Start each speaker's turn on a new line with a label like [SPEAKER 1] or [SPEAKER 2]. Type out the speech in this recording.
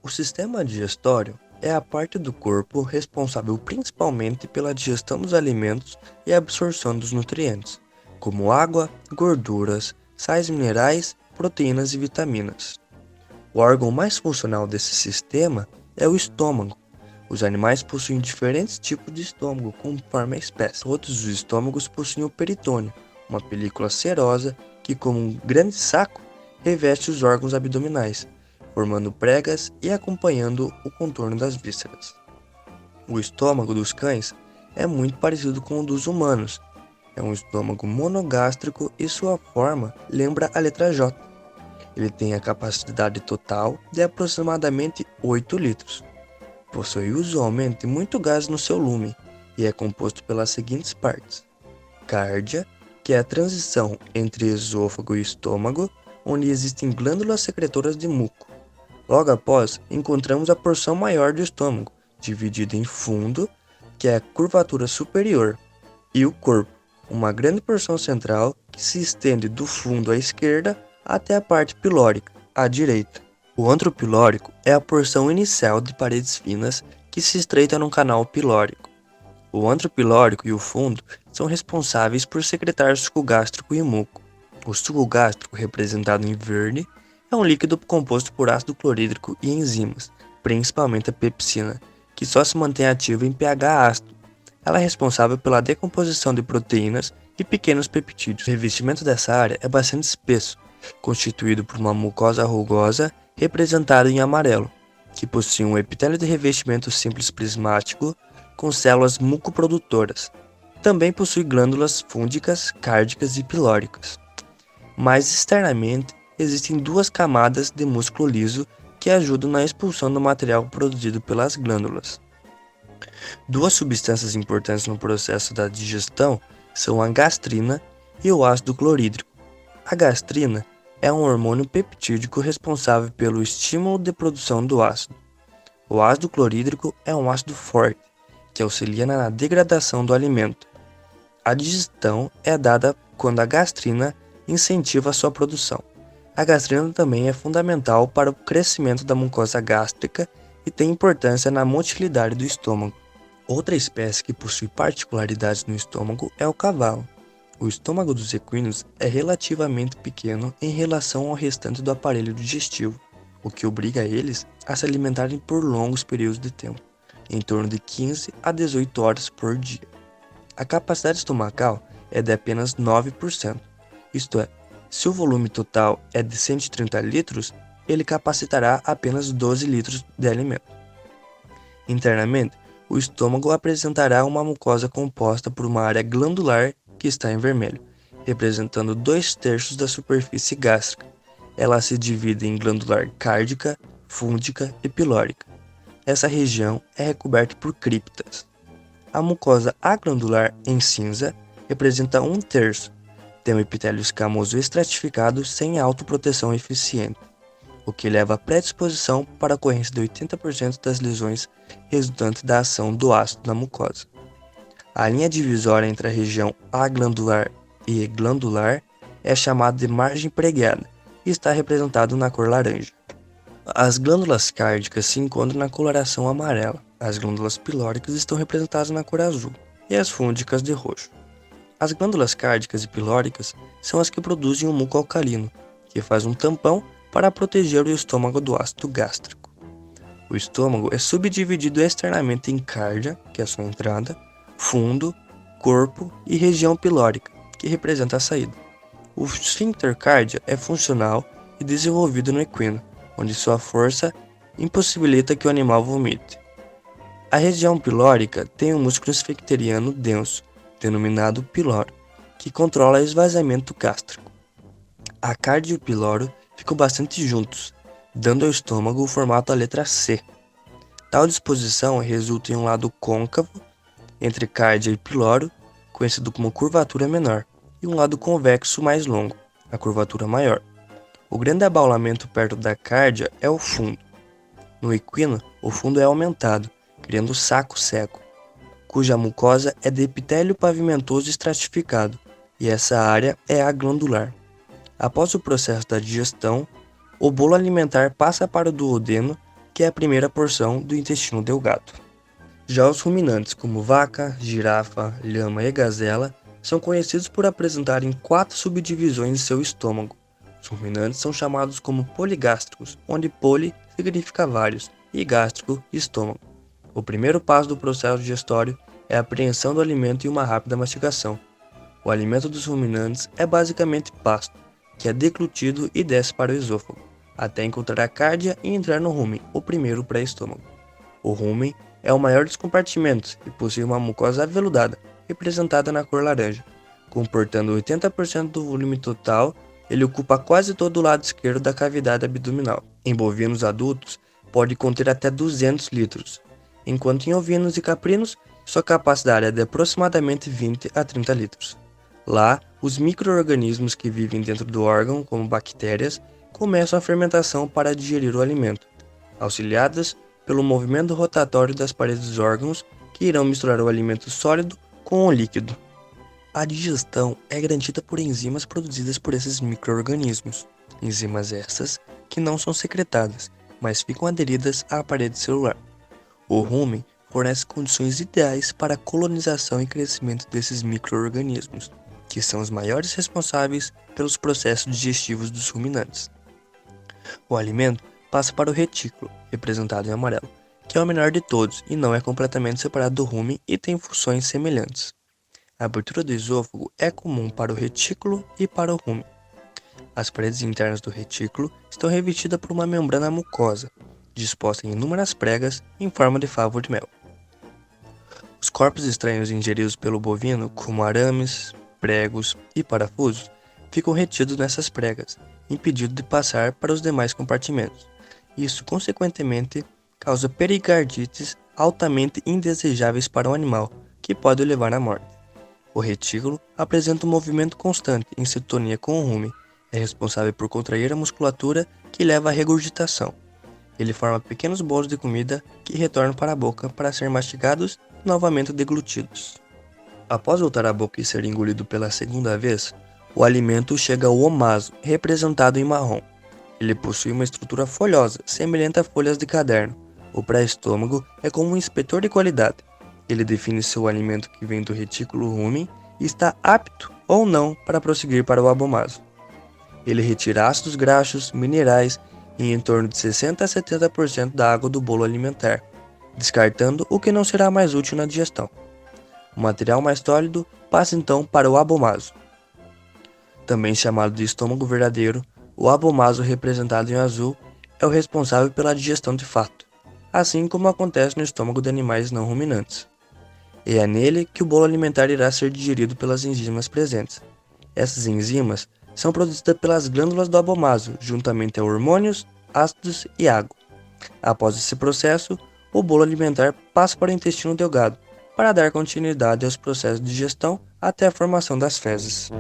[SPEAKER 1] O sistema digestório é a parte do corpo responsável principalmente pela digestão dos alimentos e absorção dos nutrientes, como água, gorduras, sais minerais, proteínas e vitaminas. O órgão mais funcional desse sistema é o estômago. Os animais possuem diferentes tipos de estômago conforme a espécie. Todos os estômagos possuem o peritônio, uma película serosa que, como um grande saco, reveste os órgãos abdominais, formando pregas e acompanhando o contorno das vísceras. O estômago dos cães é muito parecido com o dos humanos. É um estômago monogástrico e sua forma lembra a letra J. Ele tem a capacidade total de aproximadamente 8 litros. Possui usualmente muito gás no seu lume e é composto pelas seguintes partes: cárdia, que é a transição entre esôfago e estômago, onde existem glândulas secretoras de muco. Logo após, encontramos a porção maior do estômago, dividida em fundo, que é a curvatura superior, e o corpo, uma grande porção central que se estende do fundo à esquerda até a parte pilórica, à direita. O antro pilórico é a porção inicial de paredes finas que se estreita num canal pilórico. O antro pilórico e o fundo são responsáveis por secretar suco gástrico e muco. O suco gástrico, representado em verde, é um líquido composto por ácido clorídrico e enzimas, principalmente a pepsina, que só se mantém ativa em pH ácido. Ela é responsável pela decomposição de proteínas e pequenos peptídeos. O revestimento dessa área é bastante espesso, constituído por uma mucosa rugosa representada em amarelo, que possui um epitélio de revestimento simples prismático com células mucoprodutoras. Também possui glândulas fúngicas, cárdicas e pilóricas. Mais externamente, existem duas camadas de músculo liso que ajudam na expulsão do material produzido pelas glândulas. Duas substâncias importantes no processo da digestão são a gastrina e o ácido clorídrico. A gastrina é um hormônio peptídico responsável pelo estímulo de produção do ácido. O ácido clorídrico é um ácido forte, que auxilia na degradação do alimento. A digestão é dada quando a gastrina incentiva a sua produção. A gastrina também é fundamental para o crescimento da mucosa gástrica e tem importância na motilidade do estômago. Outra espécie que possui particularidades no estômago é o cavalo. O estômago dos equinos é relativamente pequeno em relação ao restante do aparelho digestivo, o que obriga eles a se alimentarem por longos períodos de tempo, em torno de 15 a 18 horas por dia. A capacidade estomacal é de apenas 9%, isto é, se o volume total é de 130 litros, ele capacitará apenas 12 litros de alimento. Internamente, o estômago apresentará uma mucosa composta por uma área glandular que está em vermelho, representando 2/3 da superfície gástrica. Ela se divide em glandular cárdica, fúngica e pilórica. Essa região é recoberta por criptas. A mucosa aglandular em cinza representa 1/3. Tem um epitélio escamoso estratificado sem autoproteção eficiente, o que leva à predisposição para a ocorrência de 80% das lesões resultantes da ação do ácido na mucosa. A linha divisória entre a região aglandular e glandular é chamada de margem preguiada e está representado na cor laranja. As glândulas cárdicas se encontram na coloração amarela, as glândulas pilóricas estão representadas na cor azul e as fúngicas de roxo. As glândulas cárdicas e pilóricas são as que produzem o muco alcalino, que faz um tampão para proteger o estômago do ácido gástrico. O estômago é subdividido externamente em cárdia, que é a sua entrada, fundo, corpo e região pilórica, que representa a saída. O esfíncter cárdia é funcional e desenvolvido no equino, onde sua força impossibilita que o animal vomite. A região pilórica tem um músculo esfincteriano denso, denominado piloro, que controla o esvaziamento gástrico. A cárdia e o piloro ficam bastante juntos, dando ao estômago o formato da letra C. Tal disposição resulta em um lado côncavo entre cárdia e piloro, conhecido como curvatura menor, e um lado convexo mais longo, a curvatura maior. O grande abaulamento perto da cárdia é o fundo. No equino, o fundo é aumentado, criando saco seco, cuja mucosa é de epitélio pavimentoso estratificado, e essa área é a glandular. Após o processo da digestão, o bolo alimentar passa para o duodeno, que é a primeira porção do intestino delgado. Já os ruminantes, como vaca, girafa, lhama e gazela, são conhecidos por apresentarem 4 subdivisões em seu estômago. Os ruminantes são chamados como poligástricos, onde poli significa vários e gástrico, estômago. O primeiro passo do processo digestório é a apreensão do alimento e uma rápida mastigação. O alimento dos ruminantes é basicamente pasto, que é deglutido e desce para o esôfago, até encontrar a cárdia e entrar no rumen, o primeiro pré-estômago. O rumen é o maior dos compartimentos e possui uma mucosa aveludada, representada na cor laranja. Comportando 80% do volume total, ele ocupa quase todo o lado esquerdo da cavidade abdominal. Em bovinos adultos, pode conter até 200 litros, enquanto em ovinos e caprinos, sua capacidade é de aproximadamente 20 a 30 litros. Lá, os micro-organismos que vivem dentro do órgão, como bactérias, começam a fermentação para digerir o alimento, auxiliadas pelo movimento rotatório das paredes dos órgãos que irão misturar o alimento sólido com o líquido. A digestão é garantida por enzimas produzidas por esses micro-organismos, enzimas essas que não são secretadas, mas ficam aderidas à parede celular. O rumen fornece condições ideais para a colonização e crescimento desses micro-organismos, que são os maiores responsáveis pelos processos digestivos dos ruminantes. O alimento passa para o retículo, representado em amarelo, que é o menor de todos e não é completamente separado do rumen e tem funções semelhantes. A abertura do esôfago é comum para o retículo e para o rumen. As paredes internas do retículo estão revestidas por uma membrana mucosa, disposta em inúmeras pregas em forma de favo de mel. Os corpos estranhos ingeridos pelo bovino, como arames, pregos e parafusos, ficam retidos nessas pregas, impedindo de passar para os demais compartimentos. Isso, consequentemente, causa pericardites altamente indesejáveis para o animal, que pode levar à morte. O retículo apresenta um movimento constante em sintonia com o rumen. É responsável por contrair a musculatura que leva à regurgitação. Ele forma pequenos bolos de comida que retornam para a boca para ser mastigados e novamente deglutidos. Após voltar à boca e ser engolido pela segunda vez, o alimento chega ao omaso, representado em marrom. Ele possui uma estrutura folhosa, semelhante a folhas de caderno. O pré-estômago é como um inspetor de qualidade. Ele define se o alimento que vem do retículo rumen está apto ou não para prosseguir para o abomaso. Ele retira ácidos graxos, minerais e em torno de 60 a 70% da água do bolo alimentar, descartando o que não será mais útil na digestão. O material mais sólido passa então para o abomaso. Também chamado de estômago verdadeiro, o abomaso representado em azul é o responsável pela digestão de fato, assim como acontece no estômago de animais não ruminantes. E é nele que o bolo alimentar irá ser digerido pelas enzimas presentes. Essas enzimas são produzidas pelas glândulas do abomaso, juntamente a hormônios, ácidos e água. Após esse processo, o bolo alimentar passa para o intestino delgado, para dar continuidade aos processos de digestão até a formação das fezes.